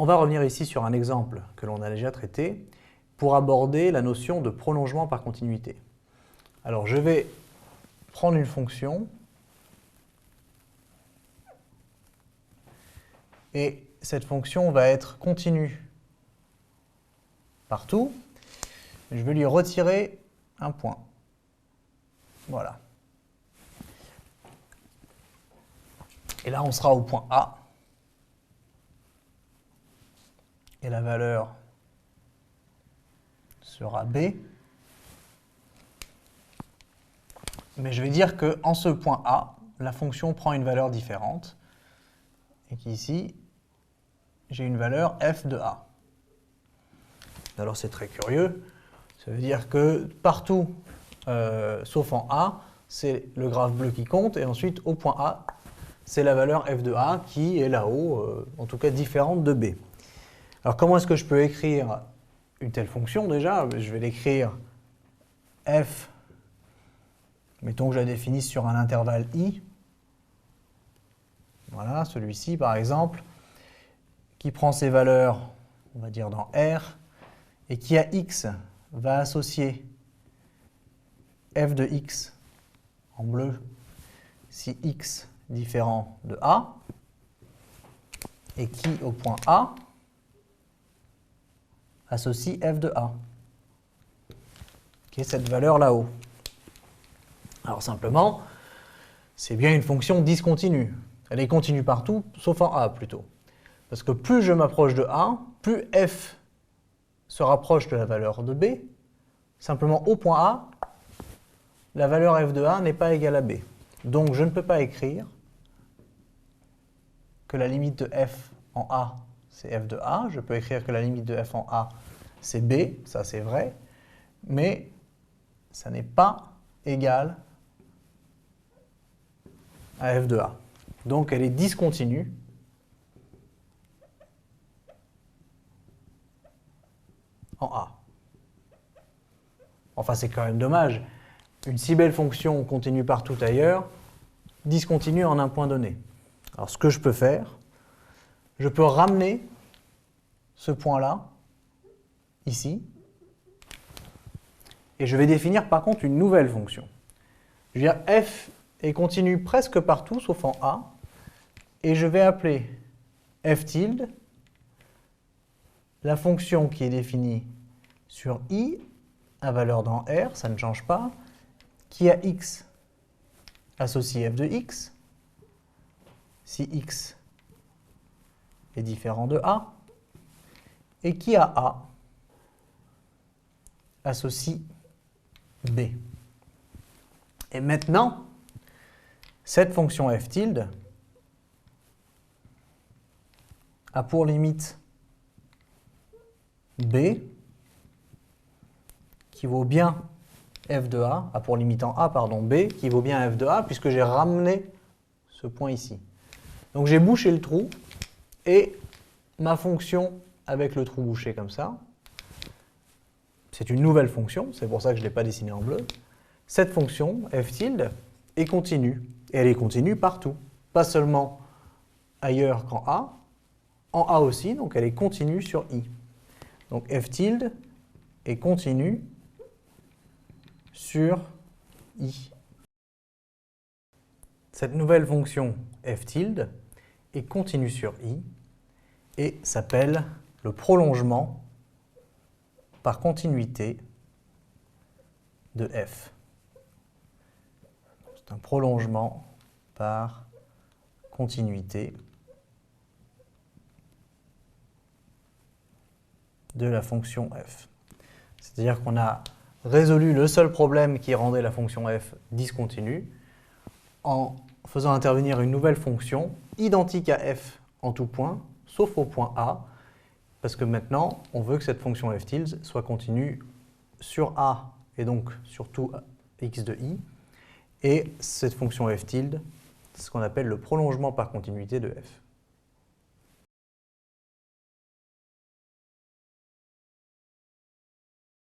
On va revenir ici sur un exemple que l'on a déjà traité pour aborder la notion de prolongement par continuité. Alors je vais prendre une fonction et cette fonction va être continue partout. Je vais lui retirer un point. Voilà. Et là, on sera au point A. Et la valeur sera B. Mais je vais dire qu'en ce point A, la fonction prend une valeur différente. Et qu'ici, j'ai une valeur f de A. Alors c'est très curieux. Ça veut dire que partout, sauf en A, c'est le graphe bleu qui compte. Et ensuite, au point A, c'est la valeur f de A qui est là-haut, en tout cas différente de B. Alors comment est-ce que je peux écrire une telle fonction déjà? Je vais l'écrire f, mettons que je la définisse sur un intervalle i. Voilà, celui-ci par exemple, qui prend ses valeurs, on va dire dans R, et qui à x va associer f de x en bleu si x différent de A, et qui au point A associe f de A, qui est cette valeur là-haut. Alors simplement, c'est bien une fonction discontinue. Elle est continue partout, sauf en A plutôt. Parce que plus je m'approche de A, plus f se rapproche de la valeur de B. Simplement au point A, la valeur f de A n'est pas égale à B. Donc je ne peux pas écrire que la limite de f en A, c'est f de A. Je peux écrire que la limite de f en A, c'est B. Ça, c'est vrai. Mais ça n'est pas égal à f de A. Donc elle est discontinue. En A. Enfin, c'est quand même dommage. Une si belle fonction continue partout ailleurs, discontinue en un point donné. Alors, ce que je peux faire, je peux ramener ce point-là, ici, et je vais définir par contre une nouvelle fonction. Je veux dire, f est continue presque partout, sauf en A, et je vais appeler f tilde la fonction qui est définie sur i, à valeur dans R, ça ne change pas, qui a x associe f de x, si x est différent de A, et qui a A associe B. Et maintenant, cette fonction f tilde a pour limite B, qui vaut bien f de A, a pour limite en A, pardon, B, qui vaut bien f de A, puisque j'ai ramené ce point ici. Donc j'ai bouché le trou, et ma fonction avec le trou bouché comme ça, c'est une nouvelle fonction, c'est pour ça que je ne l'ai pas dessinée en bleu. Cette fonction, f tilde, est continue, et elle est continue partout, pas seulement ailleurs qu'en A, en A aussi, donc elle est continue sur I. Donc f tilde est continue sur I. Cette nouvelle fonction f tilde est continue sur I et s'appelle le prolongement par continuité de f. C'est un prolongement par continuité de la fonction f. C'est-à-dire qu'on a résolu le seul problème qui rendait la fonction f discontinue en faisant intervenir une nouvelle fonction identique à f en tout point, sauf au point A, parce que maintenant, on veut que cette fonction f tilde soit continue sur A, et donc sur tout x de i, et cette fonction f tilde, c'est ce qu'on appelle le prolongement par continuité de f.